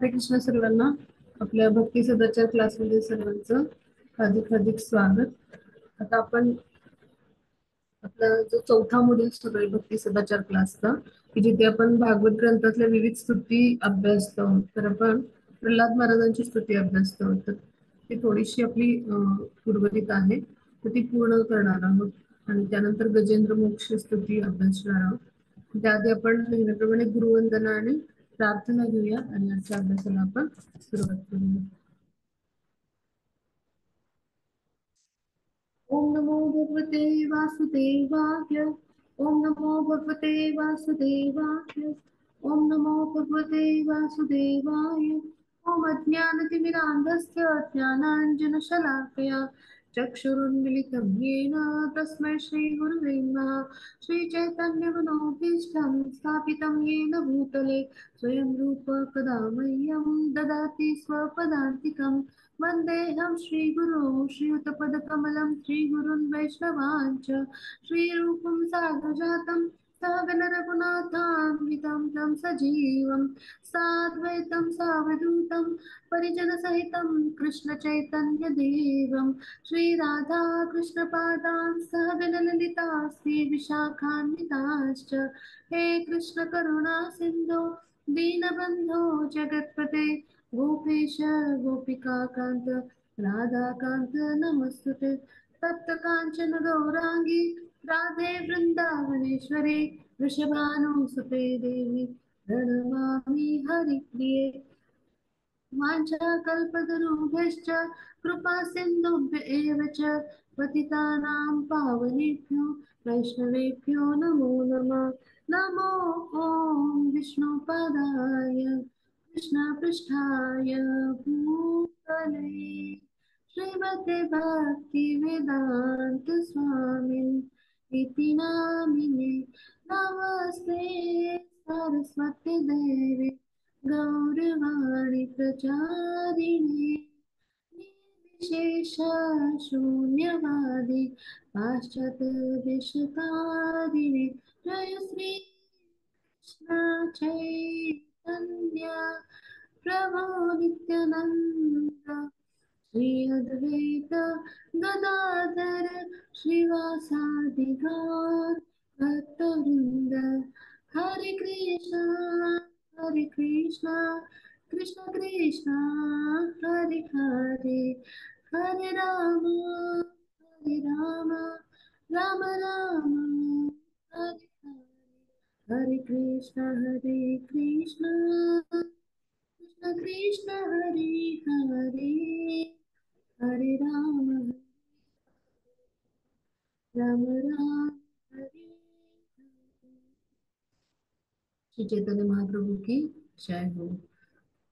हरे कृष्ण सर्वांना. आपल्या भक्ती सदाचार क्लासमध्ये सर्वांचं हार्दिक हार्दिक स्वागत. आता आपण आपला जो चौथा मॉड्यूल सुरू आहे भक्ती सदाचार क्लासचा, की जिथे आपण भागवत ग्रंथातल्या विविध स्तुती अभ्यासतो आहोत. तर आपण प्रल्हाद महाराजांची स्तुती अभ्यासतो आहोत. तर ती थोडीशी आपली उर्वरित आहे, तर ती पूर्ण करणार आहोत आणि त्यानंतर गजेंद्र मोक्ष स्तुती अभ्यासणार आहोत. त्याआधी आपण नेहमीप्रमाणे गुरुवंदना आणि प्रार्थना घेऊया आणि आजच्या अभ्यासाला आपण सुरुवात करूया. ओम नमो भगवते वासुदेवाय. ओम नमो भगवते वासुदेवाय. ओम नमो भगवते वासुदेवाय. ओम अज्ञानतिमिरान्धस्य ज्ञानाञ्जनशलाकया चक्षुरुन्मिलितं येन तस्मै श्रीगुरुवे नमः. श्रीचैतन्यमनोभीष्टं स्थापितं येन भूतले स्वयं रूप कदा मह्यं ददाति स्वपदान्तिकम्. वन्देऽहं श्रीगुरो श्रीयुतपदकमलं श्रीगुरुन् वैष्णवाञ्च श्रीरूपं साग्रजातं सहगण रघुनाथान्वितं तं सजीवं साद्वैतं सावधूतं परिजनसहितं कृष्णचैतन्यदेवं श्रीराधा कृष्णपादान् सहगण ललिता श्रीविशाखान्विताश्च. हे कृष्ण करुणा सिन्धो दीनबन्धो जगत्पते गोपेश गोपिका कांत राधाकांत नमस्तुते. तप्त कांचन गौरांगी राधे वृंदावनेश्वरी वृषभानुसुते देवी प्रणमामि हरिप्रिये. वाञ्छाकल्पतरुभ्यश्च कृपा सिन्धुभ्य एव च पतितानां पावनेभ्यो वैष्णवेभ्यो नमो नमः. नमो ॐ विष्णुपादाय कृष्णपृष्ठाय भूतले श्रीमते भक्तिवेदान्त स्वामिन् इति नामिने. नमस्ते सरस्वती देवी गौरवाणी प्रचारिणे निर्विशेष शून्यवादी पाश्चात्य देशकारिणे. जय श्री कृष्ण चैतन्य प्रभु नित्यानंद श्री अद्वैत गदाधर श्रीवासादि गौर भक्तवृंद. हरे कृष्णा कृष्ण कृष्णा हरे हरे हरे राम राम राम हरे हरे हरे कृष्ण कृष्ण कृष्ण हरे हरे हरे राम राम राम हरे. श्री चैतन्य महाप्रभु की जय हो.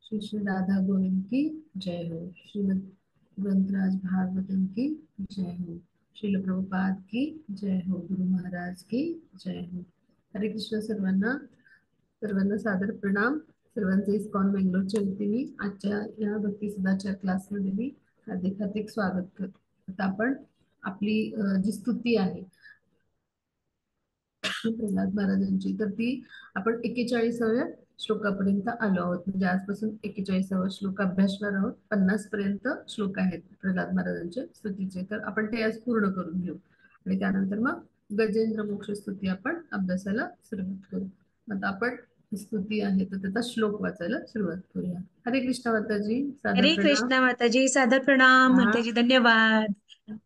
श्री श्री राधा गोविंद की जय हो. श्रीमद ग्रंथराज भागवतम की जय हो. श्रील प्रभुपाद की जय हो. गुरु महाराज की जय हो. हरे कृष्ण सर्वांना. सर्वांना सादर प्रणाम. सर्वांचे इस्कॉन बेंगलोरच्या वतीने आजच्या या भक्ती सदाचार क्लासमध्ये मी हार्दिक हार्दिक स्वागत करतो. आता आपण आपली जी स्तुती आहे प्रल्हाद महाराजांची, तर ती आपण 41व्या श्लोकापर्यंत आलो आहोत. म्हणजे आजपासून 41वा श्लोक अभ्यासणार आहोत. 50 पर्यंत श्लोक आहेत प्रल्हाद महाराजांचे स्तुतीचे, तर आपण ते आज पूर्ण करून घेऊ आणि त्यानंतर मग गजेंद्र मोक्ष स्तुती आपण अभ्यासाला सुरुवात करू. आता आपण स्तुती आहे तर त्याचा श्लोक वाचायला सुरुवात करूया. हरे कृष्ण माताजी, सादर हरे प्रणाम. कृष्ण माताजी, सादर प्रणाम. माताजी धन्यवाद.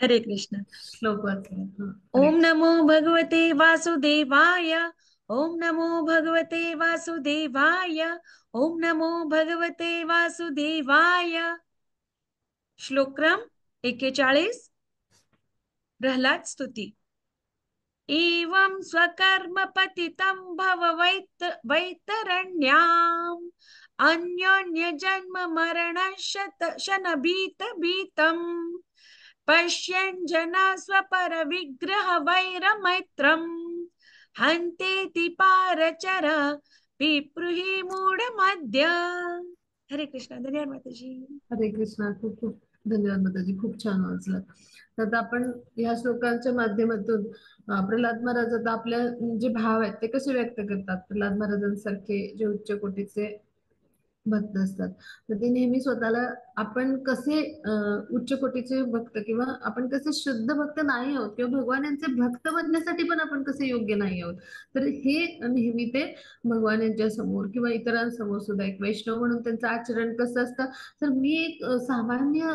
हरे कृष्ण. श्लोक वाचला. ओम नमो भगवते वासुदेवाय. ओम नमो भगवते वासुदेवाय. ओम नमो भगवते वासुदेवाय. श्लोक्रम 41. प्रल्हाद स्तुती. एवं स्वकर्म पतितं भव वैतरण्याम् अन्योन्य जन्म मरण शनभीत भीतम् पश्यन् जना स्वपर विग्रह वैर मैत्रम् हन्तेति पारचर पिप्रुहि मूढ मध्य. हरे कृष्ण. धन्यवाद माताजी. हरे कृष्ण. खूप खूप धन्यवाद माताजी. खूप छान वाचलं. तर आपण या श्लोकांच्या माध्यमातून प्रल्हाद महाराज आता आपल्या जे भाव आहेत ते कसे व्यक्त करतात. प्रल्हाद महाराजांसारखे जे उच्च कोटीचे भक्त असतात. तर ते नेहमी स्वतःला आपण कसे उच्च कोटीचे भक्त किंवा आपण कसे शुद्ध भक्त नाही आहोत किंवा भगवान यांचे भक्त बनण्यासाठी पण आपण कसे योग्य नाही आहोत. तर हे नेहमी ते भगवान यांच्या समोर किंवा इतरांसमोर सुद्धा एक वैष्णव म्हणून त्यांचं आचरण कसं असतं. तर मी एक सामान्य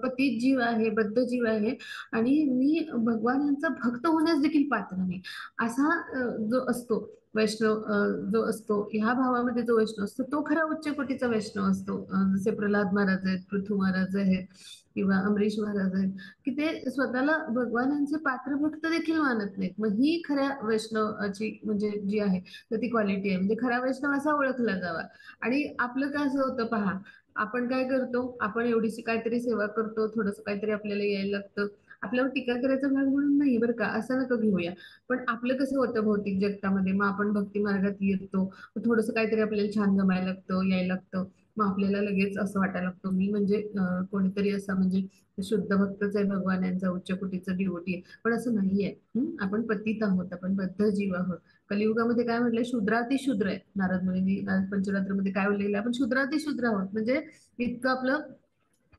पतित जीव आहे, बद्ध जीव आहे आणि मी भगवान यांचा भक्त होण्यास देखील पात्र नाही, असा जो असतो वैष्णव, जो असतो ह्या भावामध्ये जो वैष्णव असतो तो खरा उच्च कोटीचा वैष्णव असतो. जसे प्रल्हाद महाराज आहेत, पृथू महाराज आहेत किंवा अमरीश महाराज आहेत, की ते स्वतःला भगवानांचे पात्र भक्त देखील मानत नाहीत. मग ही खऱ्या वैष्णवाची म्हणजे जी आहे तर ती क्वालिटी आहे. म्हणजे खरा वैष्णव असा ओळखला जावा. आणि आपलं काय असं होतं पहा, आपण काय करतो, आपण एवढीशी काहीतरी सेवा करतो, थोडंसं काहीतरी आपल्याला यायला लागतं. आपल्यावर टीका करायचा भाग म्हणून नाही बरं का, असं नका घेऊया. पण आपलं कसं होतं भौतिक जगतामध्ये, मग आपण भक्ती मार्गात येतो, मग थोडंसं काहीतरी आपल्याला छान जमायला लागतं, यायला लागतं. मग आपल्याला लगेच असं वाटायला लागतं मी म्हणजे कोणीतरी असा म्हणजे शुद्ध भक्तच आहे, भगवान यांचा उच्च कोटीचा डिवोटी आहे. पण असं नाहीये. आपण पतित आहोत, आपण बद्ध जीव आहोत. कलियुगामध्ये काय म्हटलंय, शूद्रातिशूद्र आहे. नारद मुनींनी पंचरात्रमध्ये काय उल्लेख आपण शूद्रातिशूद्र आहोत. म्हणजे इतकं आपलं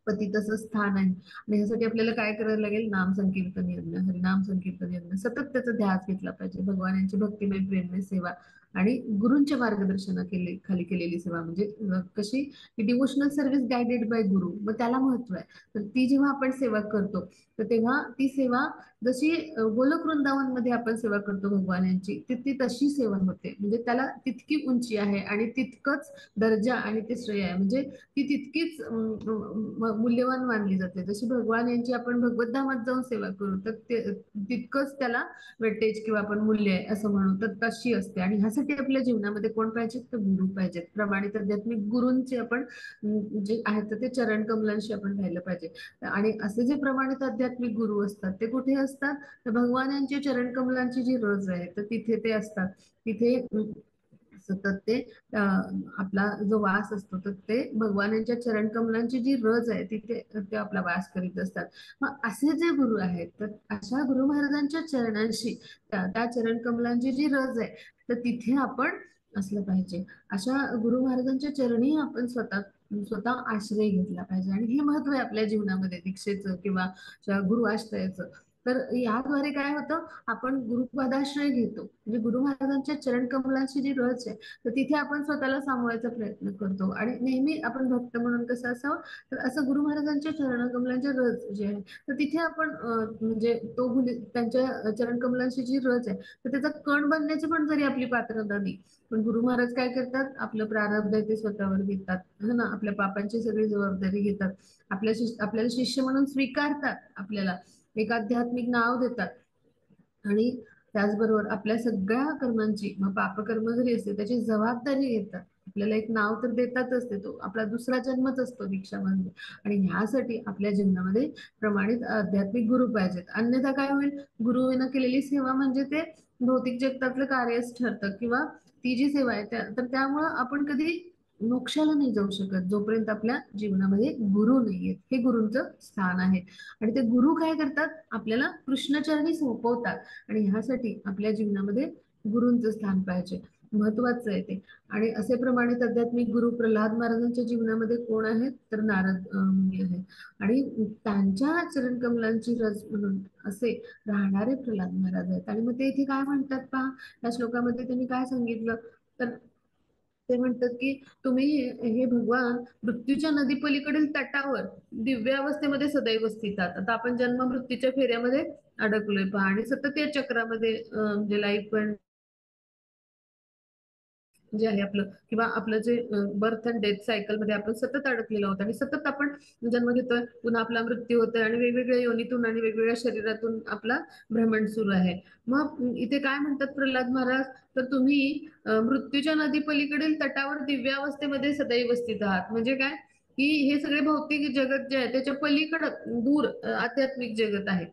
पतितचं स्थान आहे. आणि ह्यासाठी आपल्याला काय करायला लागेल, नाम संकीर्तन यज्ञ, हरिनाम संकीर्तन यज्ञ, सतत त्याचा ध्यास घेतला पाहिजे. भगवान यांची भक्तिमय प्रेममय सेवा आणि गुरूंच्या मार्गदर्शनाखाली खाली केलेली सेवा म्हणजे कशी, डिवोशनल सर्व्हिस गायडेड बाय गुरु, मग त्याला महत्व आहे. तर ती जेव्हा आपण सेवा करतो तर तेव्हा ती सेवा जशी गोलोक वृंदावन मध्ये आपण सेवा करतो भगवान यांची, ती तशी सेवा होते. म्हणजे त्याला तितकी उंची आहे आणि तितकंच दर्जा आणि ते श्रेय आहे. म्हणजे ती तितकीच मूल्यवान मानली जाते. जशी भगवान यांची आपण भगवत धामात जाऊन सेवा करू तर तितकंच त्याला वेटेज किंवा आपण मूल्य आहे असं म्हणू, तर तशी असते. आणि ह्यासाठी आपल्या जीवनामध्ये कोण पाहिजेत, तर गुरु पाहिजेत. प्रमाणित आध्यात्मिक गुरूंचे आपण जे आहेत तर ते चरण कमलांशी आपण राहिलं पाहिजे. आणि असे जे प्रमाणित आध्यात्मिक गुरु असतात ते कुठे असतात, तर भगवान यांची चरण कमलांची जी रज आहे तर तिथे ते असतात. तिथे सतत ते आपला जो वास असतो तर ते भगवानांच्या चरण कमलांची जी रज आहे तिथे ते आपला वास करीत असतात. मग असे जे गुरु आहेत तर अशा गुरु महाराजांच्या चरणांशी त्या चरण कमलांची जी रज आहे तर तिथे आपण असलं पाहिजे. अशा गुरु महाराजांच्या चरणी आपण स्वतः आश्रय घेतला पाहिजे. आणि हे महत्व आहे आपल्या जीवनामध्ये दीक्षेचं किंवा गुरु आश्रयाचं. तर याद्वारे काय होतं, आपण गुरुपदाश्रय घेतो म्हणजे गुरु महाराजांच्या चरण कमलांची जी रज आहे तर तिथे आपण स्वतःला सामवायचा प्रयत्न करतो. आणि नेहमी आपण भक्त म्हणून कसं असावं, तर असं गुरु महाराजांच्या चरण कमलांच्या रज जे आहे तर तिथे आपण म्हणजे त्यांच्या चरण कमलांची जी रज आहे तर त्याचा कण बनण्याची पण जरी आपली पात्रता नाही, पण गुरु महाराज काय करतात, आपलं प्रारब्ध आहे ते स्वतःवर घेतात, है ना, आपल्या पापांची सगळी जबाबदारी घेतात, आपल्याला शिष्य म्हणून स्वीकारतात, आपल्याला एक आध्यात्मिक नाव देतात. आणि त्याचबरोबर आपल्या सगळ्या कर्मांची, मग पापकर्म जरी असते त्याची जबाबदारी घेतात. आपल्याला एक नाव तर देतातच, तो आपला दुसरा जन्मच असतो दीक्षामध्ये. आणि ह्यासाठी आपल्या जीवनामध्ये प्रमाणित आध्यात्मिक गुरु पाहिजेत. अन्यथा काय होईल, गुरुविना केलेली सेवा म्हणजे ते भौतिक जगतातलं कार्यच ठरतं किंवा ती जी सेवा आहे तर त्यामुळं आपण कधी मोक्षाला नाही जाऊ शकत जोपर्यंत आपल्या जीवनामध्ये गुरु नाहीयेत. हे गुरूंचं स्थान आहे. आणि ते गुरु काय करतात, आपल्याला कृष्णचरणी सोपवतात. आणि ह्यासाठी आपल्या जीवनामध्ये गुरूंचं स्थान पाहिजे, महत्वाचं आहे ते. आणि असे प्रमाणित आध्यात्मिक गुरु प्रल्हाद महाराजांच्या जीवनामध्ये कोण आहेत, तर नारद मुनी आहेत. आणि त्यांच्या चरण कमलांची रज म्हणून असे राहणारे प्रल्हाद महाराज आहेत. आणि मग ते इथे काय म्हणतात पहा, या श्लोकामध्ये त्यांनी काय सांगितलं, तर ते म्हणतात की तुम्ही हे भगवान मृत्यूच्या नदी पलीकडील तटावर दिव्य अवस्थेमध्ये सदैव स्थित आहात. आता आपण जन्म मृत्यूच्या फेऱ्यामध्ये अडकलोय पहा आणि सतत या चक्रामध्ये म्हणजे लाईफ पण जे आहे आपलं किंवा आपलं जे बर्थ अँड डेथ सायकल मध्ये आपण सतत अडकलेलो आहोत आणि सतत आपण जन्म घेतोय, पुन्हा आपला मृत्यू होतोय आणि वेगवेगळ्या योनीतून आणि वेगवेगळ्या शरीरातून आपला भ्रमण सुरू आहे. मग इथे काय म्हणतात प्रल्हाद महाराज, तर तुम्ही मृत्यूच्या नदी पलीकडील तटावर दिव्यावस्थेमध्ये सदैव स्थित आहात. म्हणजे काय, की हे सगळे भौतिक जगत जे आहे त्याच्या पलीकडं दूर आध्यात्मिक जगत आहे.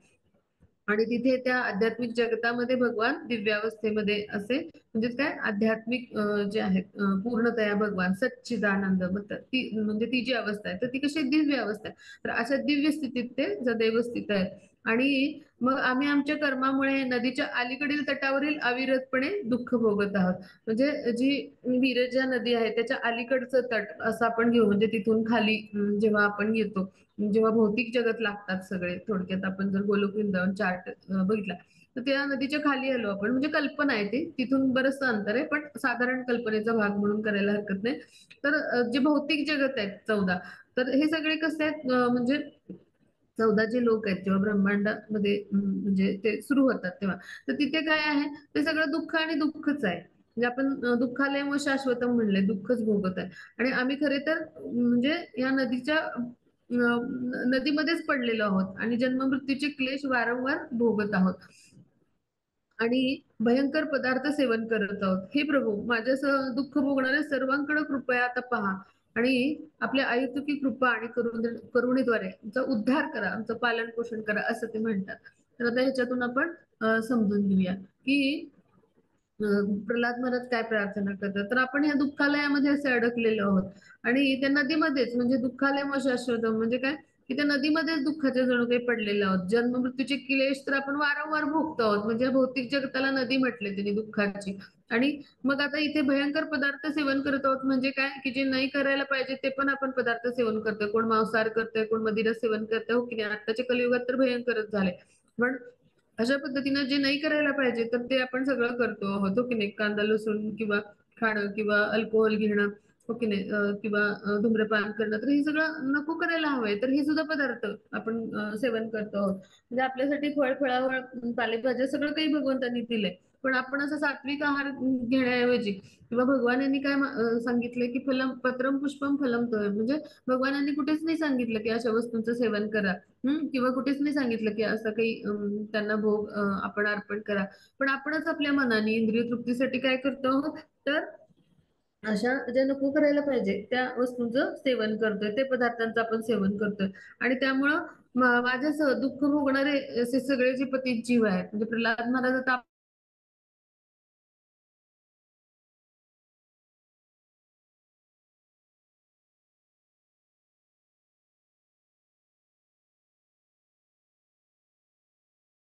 आणि तिथे त्या आध्यात्मिक जगतामध्ये भगवान दिव्यावस्थेमध्ये असे म्हणजे काय आध्यात्मिक जे आहेत पूर्णतया भगवान सच्चिदानंद, ती म्हणजे ती जी अवस्था आहे तर ती कशी दिव्य अवस्था आहे. तर अशा दिव्य स्थितीत ते सदैव स्थित आहेत. आणि मग आम्ही आमच्या कर्मामुळे नदीच्या अलीकडील तटावरील अविरतपणे दुःख भोगत आहोत. म्हणजे जी विरजा नदी आहे त्याच्या अलीकडचं तट असं आपण घेऊ, म्हणजे तिथून खाली जेव्हा आपण येतो, जेव्हा भौतिक जगत लागतात सगळे, थोडक्यात आपण जर गोलोक वृंदावन चार्ट बघितला तर त्या नदीच्या खाली आलो आपण. म्हणजे कल्पना आहे ती, तिथून बरंच अंतर आहे, पण साधारण कल्पनेचा भाग म्हणून करायला हरकत नाही. तर जे भौतिक जगत आहेत 14, तर हे सगळे कसे आहेत, म्हणजे 14 जे लोक आहेत जेव्हा ब्रह्मांडामध्ये म्हणजे ते सुरू होतात तेव्हा, तर तिथे काय आहे, ते सगळं दुःख आणि दुःखच आहे. म्हणजे आपण दुःखालय व शाश्वतम म्हणले, दुःखच भोगत आहे. आणि आम्ही खरे तर म्हणजे या नदीच्या नदीमध्येच पडलेलो आहोत आणि जन्ममृत्यूचे क्लेश वारंवार भोगत आहोत आणि भयंकर पदार्थ सेवन करत आहोत. हे प्रभू, माझ्यासह दुःख भोगणाऱ्या सर्वांकडे कृपया आता पहा आणि आपल्या अहेतुकी कृपा आणि करुणेद्वारे आमचा उद्धार करा, आमचं पालन पोषण करा, असं ते म्हणतात. तर आता ह्याच्यातून आपण समजून घेऊया की प्रल्हाद महाराज काय प्रार्थना करतात. तर आपण ह्या दुःखालयामध्ये असे अडकलेलो आहोत आणि त्या नदीमध्येच, म्हणजे दुःखालय व शाश्वत म्हणजे काय, की त्या नदीमध्येच दुःखाचे जणू काही पडलेले आहोत. जन्म मृत्यूचे क्लेश तर आपण वारंवार भोगतो आहोत. म्हणजे भौतिक जगताला नदी म्हटले त्यांनी दुःखाची. आणि मग आता इथे भयंकर पदार्थ सेवन करत आहोत म्हणजे काय, की जे नाही करायला पाहिजे ते पण आपण पदार्थ सेवन करतोय. कोण मांसाहार करतोय, कोण मदिरा सेवन करतोय, हो की नाही. आत्ताच्या कलियुगात तर भयंकरच झाले. पण अशा पद्धतीनं जे नाही करायला पाहिजे तर ते आपण सगळं करतो आहोत, हो की नाही. कांदा लसूण किंवा खाणं किंवा अल्कोहोल घेणं, हो की नाही, किंवा धूम्रपान करणं, तर हे सगळं नको करायला हवंय. तर हे सुद्धा पदार्थ आपण सेवन करतो आहोत. म्हणजे आपल्यासाठी फळ फळावळ पालेभाज्या सगळं काही भगवंतांनी दिलंय, पण आपण असं सात्विक आहार घेण्याऐवजी, किंवा भगवान यांनी काय सांगितलंय की फलम पत्रम पुष्पम फलम तोय, म्हणजे भगवानांनी कुठेच नाही सांगितलं की अशा वस्तूंचं सेवन करा. किंवा कुठेच नाही सांगितलं की असं काही त्यांना भोग आपण अर्पण करा. पण आपणच आपल्या मनाने इंद्रिय तृप्तीसाठी काय करतो, तर अशा ज्या नको करायला पाहिजे त्या वस्तूंचं सेवन करतोय, ते पदार्थांचं आपण सेवन करतोय. आणि त्यामुळं माझ्यासह दुःख भोगणारे असे सगळे जे पतित जीव आहेत, म्हणजे प्रल्हाद महाराज आता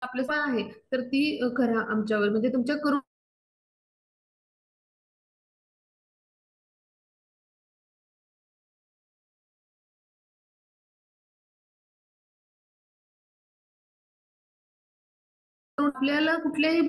आपलं आहे, तर ती करा आमच्यावर, म्हणजे तुमच्या करून आपल्याला कुठल्याही